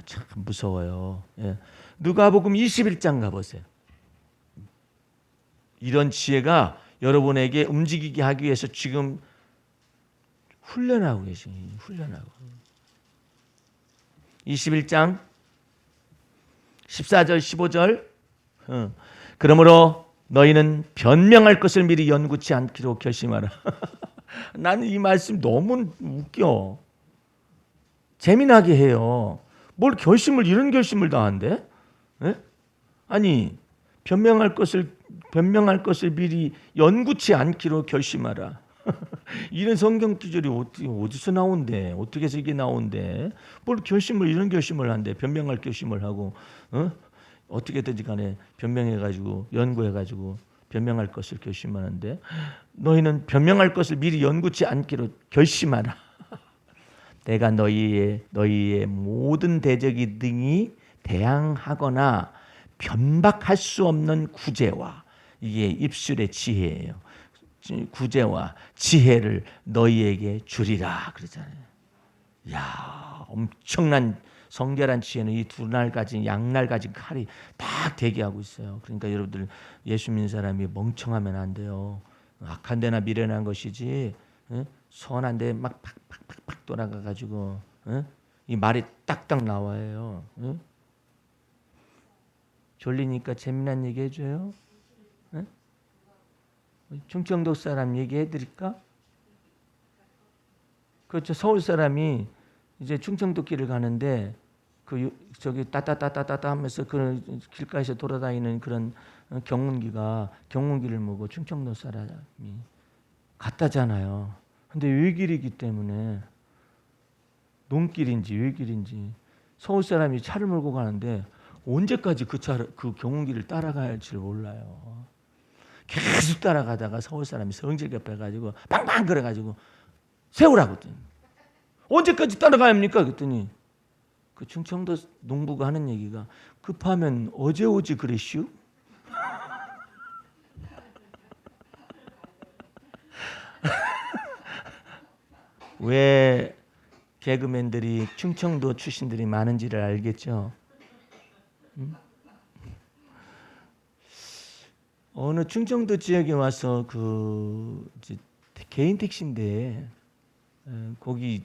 참 무서워요. 예. 누가복음 21장 가보세요. 이런 지혜가 여러분에게 움직이게 하기 위해서 지금 훈련하고 계시니 훈련하고. 21장 14절 15절 그러므로 너희는 변명할 것을 미리 연구치 않기로 결심하라. 나는 이 말씀 너무 웃겨. 재미나게 해요. 뭘 결심을 이런 결심을 다 한대? 예? 아니 변명할 것을 미리 연구치 않기로 결심하라. 이런 성경 기절이 어디서 나온대? 어떻게 해서 이게 나온대? 뭘 결심을 이런 결심을 한대? 변명할 결심을 하고 어떻게든지 간에 변명해가지고 연구해가지고 변명할 것을 결심하는데 너희는 변명할 것을 미리 연구치 않기로 결심하라. 내가 너희의 모든 대적이 등이 대항하거나 변박할 수 없는 구제와 이게 입술의 지혜예요. 구제와 지혜를 너희에게 주리라 그러잖아요. 야, 엄청난 성결한 지혜는 이 두 날 가진 양날 가진 칼이 딱 대기하고 있어요. 그러니까 여러분들 예수 믿는 사람이 멍청하면 안 돼요. 악한 데나 미련한 것이지 선한 데 막 팍팍팍팍 돌아가 가지고 이 말이 딱딱 나와요. 졸리니까 재미난 얘기 해줘요. 충청도 사람 얘기해 드릴까? 그렇죠. 서울 사람이 이제 충청도 길을 가는데 저기 따따따따따 하면서 그 길가에서 돌아다니는 그런 경운기를 보고 충청도 사람이 갔다잖아요. 근데 외길이기 때문에 논길인지 외길인지 서울 사람이 차를 몰고 가는데 언제까지 그 경운기를 따라가야 할지 몰라요. 계속 따라가다가 서울 사람이 성질 급해가지고 빵빵 그래가지고 세우라고 했더니 언제까지 따라가야 합니까? 그랬더니 그 충청도 농부가 하는 얘기가 급하면 어제 오지 그랬슈? 왜 개그맨들이 충청도 출신들이 많은지를 알겠죠? 어느 충청도 지역에 와서 개인 택시인데 거기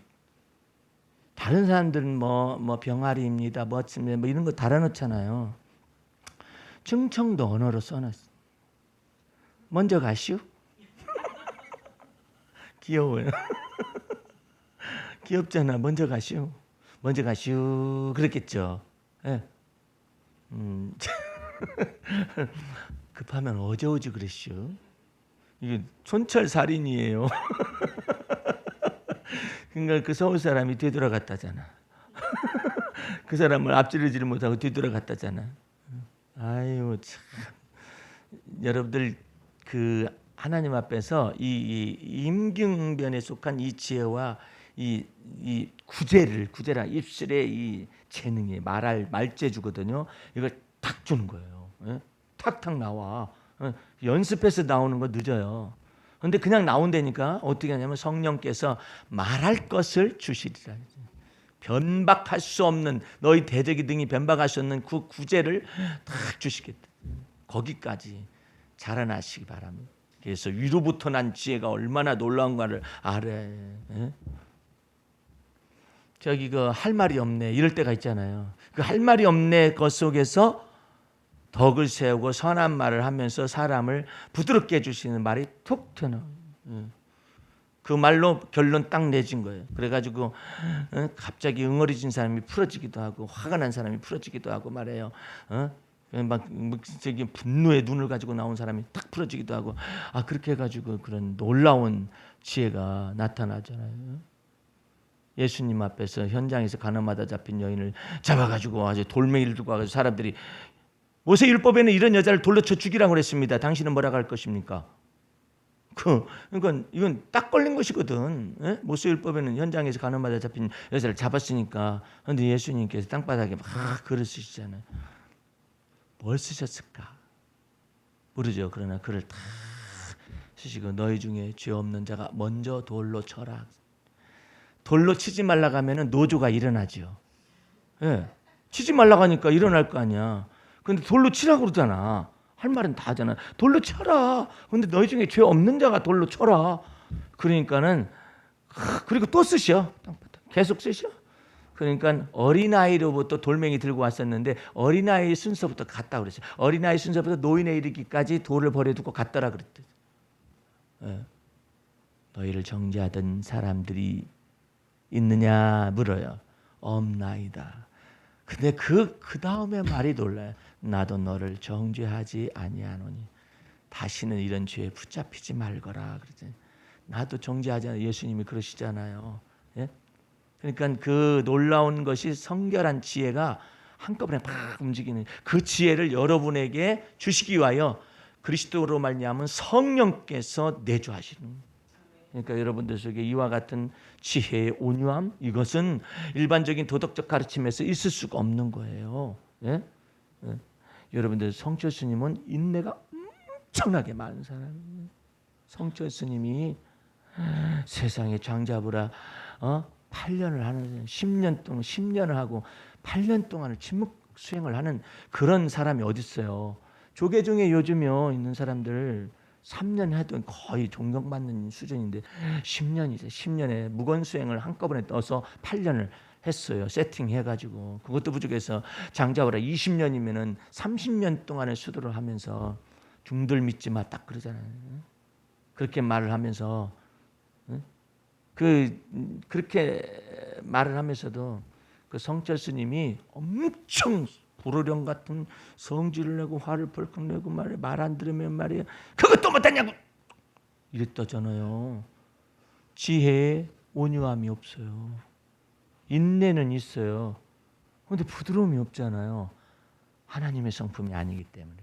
다른 사람들은 뭐 병아리입니다, 멋집니다, 뭐 이런 거 달아놓잖아요. 충청도 언어로 써놨어. 먼저 가시오. 귀여워요. 귀엽잖아. 먼저 가시오. 먼저 가시오. 그랬겠죠. 예. 급하면 어제 오지 그랬슈. 이게 촌철살인이에요. 그러니까 그 서울 사람이 뒤돌아갔다잖아. 그 사람을 앞지르지를 못하고 뒤돌아갔다잖아. 아유 참. 여러분들 그 하나님 앞에서 이 임경변에 속한 이 지혜와 이 구제라 입술의 이 재능이 말할 말재주거든요. 이걸 탁 주는 거예요. 예? 탁탁 나와. 연습해서 나오는 거 늦어요. 그런데 그냥 나온다니까 어떻게 하냐면 성령께서 말할 것을 주시리라. 변박할 수 없는 너희 대적이 등이 변박할 수 없는 그 구제를 탁 주시겠다. 거기까지 자라나시기 바랍니다. 그래서 위로부터 난 지혜가 얼마나 놀라운가를 알아야 해. 저기 그 할 말이 없네 이럴 때가 있잖아요. 그 할 말이 없네 것 속에서 덕을 세우고 선한 말을 하면서 사람을 부드럽게 해주시는 말이 툭 튀어나와요. 그 말로 결론 딱 내진 거예요. 그래가지고 갑자기 응어리진 사람이 풀어지기도 하고 화가 난 사람이 풀어지기도 하고 말해요. 막 저기 분노의 눈을 가지고 나온 사람이 딱 풀어지기도 하고 그렇게 해가지고 그런 놀라운 지혜가 나타나잖아요. 예수님 앞에서 현장에서 가늠하다 잡힌 여인을 잡아가지고 아주 돌멩이를 들고 와가지고 사람들이 모세율법에는 이런 여자를 돌로 쳐 죽이라고 그랬습니다. 당신은 뭐라고 할 것입니까? 그러니까 이건 딱 걸린 것이거든. 예? 모세율법에는 현장에서 가늠하다 잡힌 여자를 잡았으니까. 그런데 예수님께서 땅바닥에 막 글을 쓰시잖아요. 뭘 쓰셨을까? 모르죠. 그러나 글을 다 쓰시고 너희 중에 죄 없는 자가 먼저 돌로 쳐라. 돌로 치지 말라고 하면은 노조가 일어나죠. 예. 치지 말라고 하니까 일어날 거 아니야. 근데 돌로 치라고 그러잖아. 할 말은 다 하잖아. 돌로 쳐라. 근데 너희 중에 죄 없는 자가 돌로 쳐라. 그러니까는 그리고 또 쓰셔. 계속 쓰셔. 그러니까 어린아이로부터 돌멩이 들고 왔었는데 어린아이 순서부터 갔다 그랬어요. 어린아이 순서부터 노인에 이르기까지 돌을 버려두고 갔더라 그랬대. 예. 너희를 정죄하던 사람들이 있느냐 물어요. 없나이다. 근데 그 다음에 말이 놀라요. 나도 너를 정죄하지 아니하노니 다시는 이런 죄에 붙잡히지 말거라. 그러잖아요. 나도 정죄하지 않아. 예수님이 그러시잖아요. 예? 그러니까 그 놀라운 것이 성결한 지혜가 한꺼번에 막 움직이는 그 지혜를 여러분에게 주시기 위하여 그리스도로 말미암은 성령께서 내주하시는. 그러니까 여러분들 속에 이와 같은 지혜의 온유함, 이것은 일반적인 도덕적 가르침에서 있을 수가 없는 거예요. 예? 예. 여러분들 성철 스님은 인내가 엄청나게 많은 사람이에요. 성철 스님이 세상에 장자부라 8년을 하는 10년 동안 10년을 하고 8년 동안을 침묵 수행을 하는 그런 사람이 어디 있어요? 조계 중에 요즘요 있는 사람들 3년 해도 거의 존경받는 수준인데 10년이죠. 10년에 무건 수행을 한꺼번에 떠서 8년을 했어요. 세팅해가지고 그것도 부족해서 장자오라 20년이면은 30년 동안의 수도를 하면서 중들 믿지 마 딱 그러잖아요. 그렇게 말을 하면서 그렇게 말을 하면서도 그 성철 스님이 엄청 불호령 같은 성질을 내고 화를 벌컥 내고 말 안 들으면 말이야 그것도 못하냐고 이랬다잖아요. 지혜에 온유함이 없어요. 인내는 있어요. 그런데 부드러움이 없잖아요. 하나님의 성품이 아니기 때문에.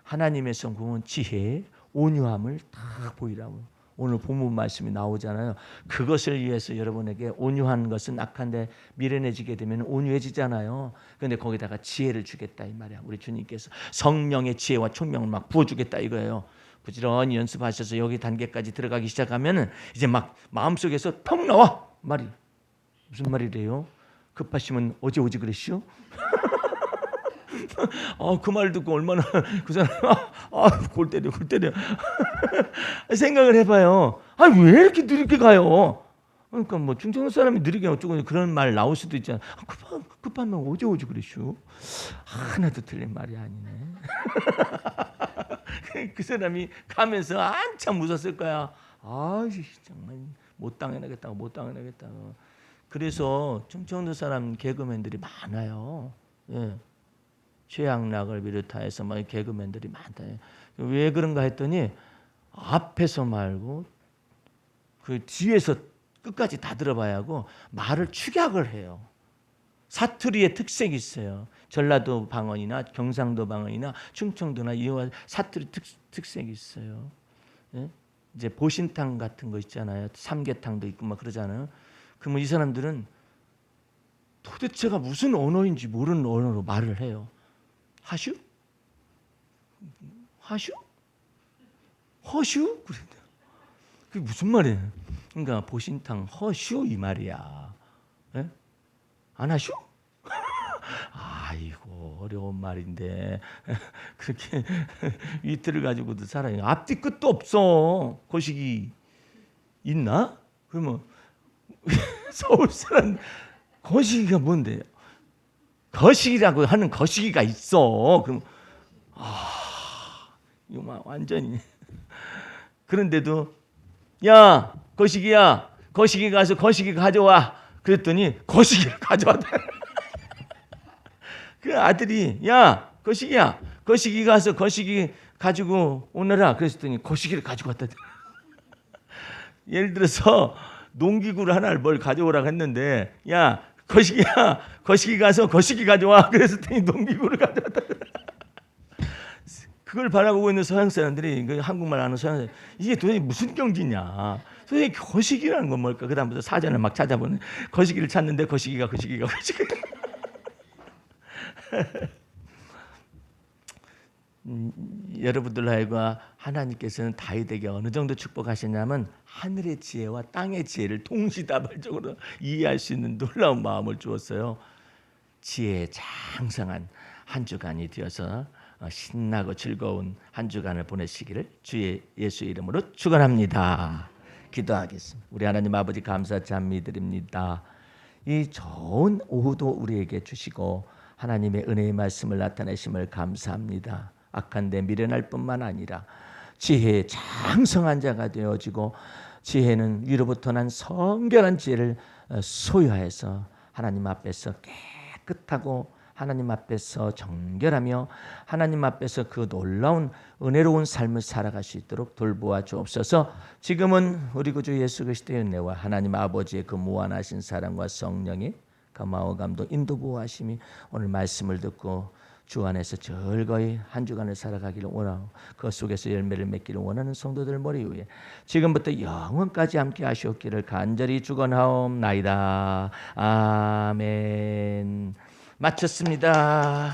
하나님의 성품은 지혜에 온유함을 다 보이라고 오늘 본문 말씀이 나오잖아요. 그것을 위해서 여러분에게 온유한 것은 악한데 미련해지게 되면 온유해지잖아요. 그런데 거기다가 지혜를 주겠다 이 말이야. 우리 주님께서 성령의 지혜와 총명을 막 부어주겠다 이거예요. 부지런히 연습하셔서 여기 단계까지 들어가기 시작하면은 이제 막 마음속에서 턱 나와 말이. 무슨 말이래요? 급하시면 어제 오지 그랬시오? 그 말 듣고 얼마나 그 사람 골 때려 생각을 해봐요. 왜 이렇게 느리게 가요? 그러니까 뭐 충청도 사람이 느리게 어쩌고 그런 말 나올 수도 있잖아. 급하면 어제 오지 그랬슈. 하나도 틀린 말이 아니네. 그 사람이 가면서 한참 웃었을 거야. 정말 못 당해내겠다. 그래서 충청도 사람 개그맨들이 많아요. 예. 최양락을 비롯해서 개그맨들이 많다. 왜 그런가 했더니 앞에서 말고 그 뒤에서 끝까지 다 들어봐야 하고 말을 축약을 해요. 사투리의 특색이 있어요. 전라도 방언이나 경상도 방언이나 충청도나 이와 사투리 특색이 있어요. 예? 이제 보신탕 같은 거 있잖아요. 삼계탕도 있고 막 그러잖아요. 그러면 이 사람들은 도대체가 무슨 언어인지 모르는 언어로 말을 해요. 하슈? 허슈? 그게 무슨 말이에요? 그러니까 보신탕 허슈 이 말이야. 예? 안 하슈? 아이고 어려운 말인데 그렇게 이틀을 가지고도 살아요. 앞뒤 끝도 없어. 거시기 있나? 그러면 서울 사람 거시기가 뭔데요? 거시기라고 하는 거시기가 있어. 그럼 이거 막 완전히 그런데도 야 거시기야 거시기 가서 거시기 가져와 그랬더니 거시기를 가져왔다. 그 아들이 야 거시기야 거시기 가서 거시기 가지고 오너라 그랬더니 거시기를 가지고 왔다. 예를 들어서 농기구를 하나를 뭘 가져오라고 했는데 야 거시기야 거시기 가서 거시기 가져와 그랬더니 농기구를 가져왔다. 그걸 바라보고 있는 서양 사람들이 그 한국말 아는 서양 사람들 이게 도대체 무슨 경지냐? 도대체 거시기라는 건 뭘까? 그다음부터 사전을 막 찾아보는 거시기를 찾는데 거시기가 여러분들 하여금 하나님께서는 다윗에게 어느 정도 축복하셨냐면 하늘의 지혜와 땅의 지혜를 동시다발적으로 이해할 수 있는 놀라운 마음을 주었어요. 지혜에 장성한 한 주간이 되어서 신나고 즐거운 한 주간을 보내시기를 주의 예수 이름으로 축원합니다. 기도하겠습니다. 우리 하나님 아버지 감사 찬미 드립니다. 이 좋은 오후도 우리에게 주시고 하나님의 은혜의 말씀을 나타내심을 감사합니다. 악한데 미련할 뿐만 아니라 지혜의 장성한 자가 되어지고 지혜는 위로부터 난 성결한 지혜를 소유하여서 하나님 앞에서 깨끗하고 하나님 앞에서 정결하며 하나님 앞에서 그 놀라운 은혜로운 삶을 살아갈 수 있도록 돌보아 주옵소서. 지금은 우리 구주 예수 그리스도의 은혜와 하나님 아버지의 그 무한하신 사랑과 성령의 감화감도 인도보호하심이 오늘 말씀을 듣고 주 안에서 즐거이 한 주간을 살아가기를 원하고 그 속에서 열매를 맺기를 원하는 성도들 머리 위에 지금부터 영원까지 함께 하시옵기를 간절히 축원하옵나이다. 아멘. 마쳤습니다.